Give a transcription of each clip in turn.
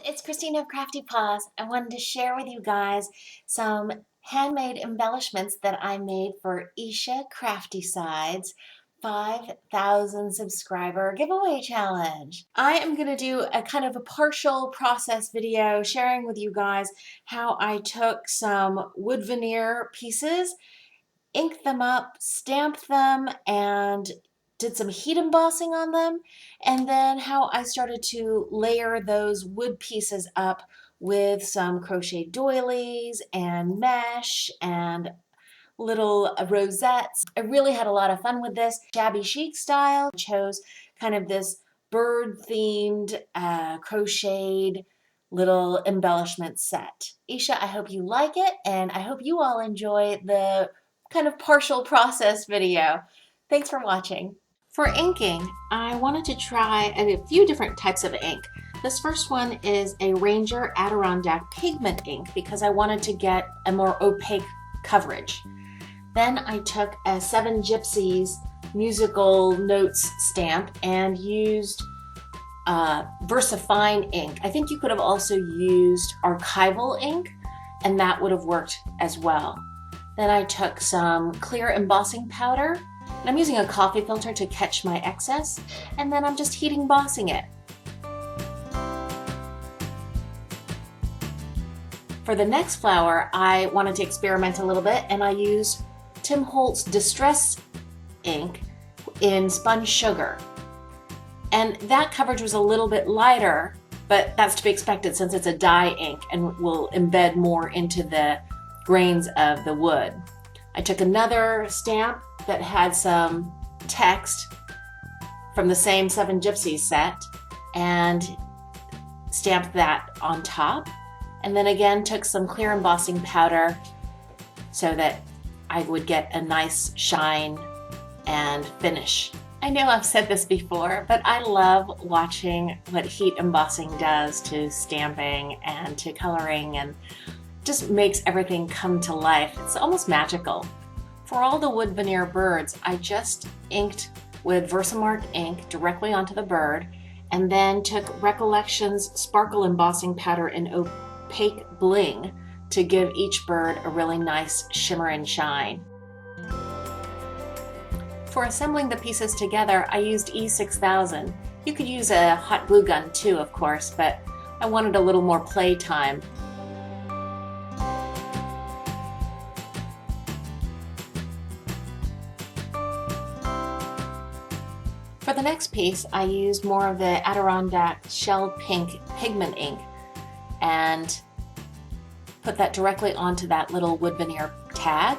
it's Christina of CraftyPaws. I wanted to share with you guys some handmade embellishments that I made for ISHA CraftySide's 5,000 subscriber giveaway challenge. I am going to do a kind of a partial process video sharing with you guys how I took some wood veneer pieces, inked them up, stamped them, and did some heat embossing on them, and then how I started to layer those wood pieces up with some crochet doilies and mesh and little rosettes. I really had a lot of fun with this. Shabby Chic style. I chose kind of this bird themed crocheted little embellishment set. Isha, I hope you like it, and I hope you all enjoy the kind of partial process video. Thanks for watching. For inking, I wanted to try a few different types of ink. This first one is a Ranger Adirondack pigment ink because I wanted to get a more opaque coverage. Then I took a Seven Gypsies musical notes stamp and used VersaFine ink. I think you could have also used archival ink, and that would have worked as well. Then I took some clear embossing powder, and I'm using a coffee filter to catch my excess, and then I'm just heat embossing it. For the next flower, I wanted to experiment a little bit, and I used Tim Holtz Distress ink in Spun Sugar. And that coverage was a little bit lighter, but that's to be expected since it's a dye ink and will embed more into the grains of the wood. I took another stamp that had some text from the same Seven Gypsies set and stamped that on top. And then again took some clear embossing powder so that I would get a nice shine and finish. I know I've said this before, but I love watching what heat embossing does to stamping and to coloring, and just makes everything come to life. It's almost magical. For all the wood veneer birds, I just inked with Versamark ink directly onto the bird, and then took Recollections sparkle embossing powder in opaque bling to give each bird a really nice shimmer and shine. For assembling the pieces together, I used E6000. You could use a hot glue gun too, of course, but I wanted a little more play time. For the next piece, I used more of the Adirondack Shell Pink pigment ink and put that directly onto that little wood veneer tag.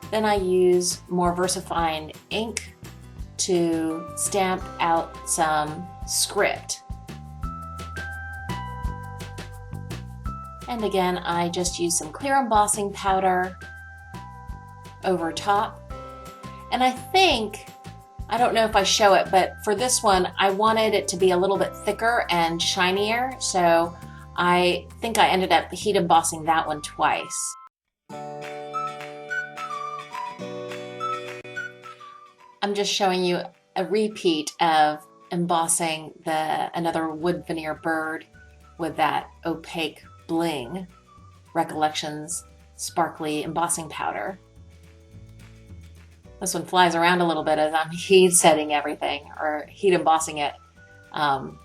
Then I use more VersaFine ink to stamp out some script. And again, I just use some clear embossing powder over top. And I don't know if I show it, but for this one, I wanted it to be a little bit thicker and shinier, so I think I ended up heat embossing that one twice. I'm just showing you a repeat of embossing another wood veneer bird with that opaque bling, Recollections sparkly embossing powder. This one flies around a little bit as I'm heat setting everything, or heat embossing it. And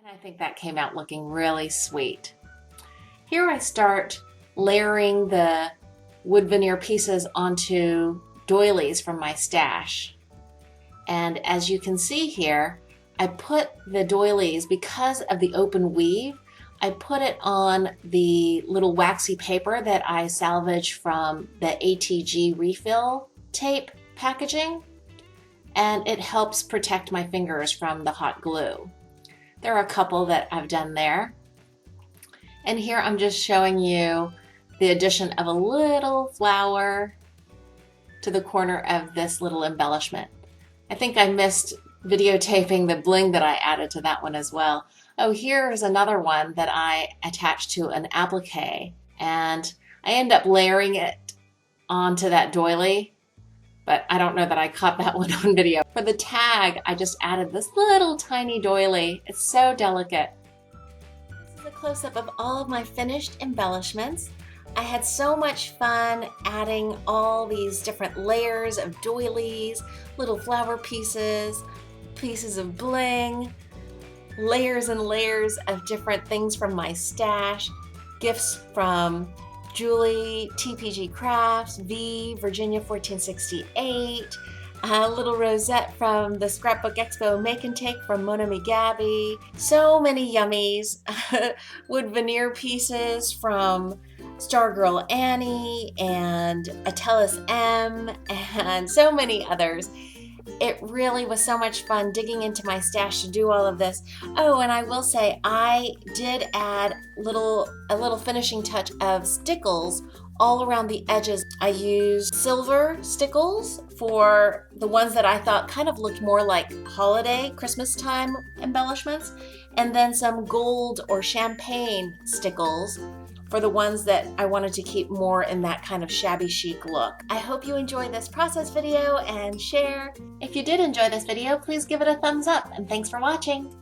I think that came out looking really sweet. Here I start layering the wood veneer pieces onto doilies from my stash. And as you can see here, I put the doilies, because of the open weave, I put it on the little waxy paper that I salvaged from the ATG refill tape packaging, and it helps protect my fingers from the hot glue. There are a couple that I've done there. And here I'm just showing you the addition of a little flower to the corner of this little embellishment. I think I missed videotaping the bling that I added to that one as well. Oh, here's another one that I attached to an applique, and I end up layering it onto that doily but I don't know that I caught that one on video. For the tag, I just added this little tiny doily. It's so delicate. This is a close-up of all of my finished embellishments. I had so much fun adding all these different layers of doilies, little flower pieces, pieces of bling, layers and layers of different things from my stash, gifts from Julie, TPG Crafts, V, Virginia 1468, a little rosette from the Scrapbook Expo Make and Take from Mon Ami Gabby, so many yummies, wood veneer pieces from Stargirl Annie and Atelis M, and so many others. It really was so much fun digging into my stash to do all of this. Oh, and I will say I did add a little finishing touch of stickles all around the edges. I used silver stickles for the ones that I thought kind of looked more like holiday, Christmas time embellishments, and then some gold or champagne stickles for the ones that I wanted to keep more in that kind of shabby chic look. I hope you enjoyed this process video and share. If you did enjoy this video, please give it a thumbs up, and thanks for watching.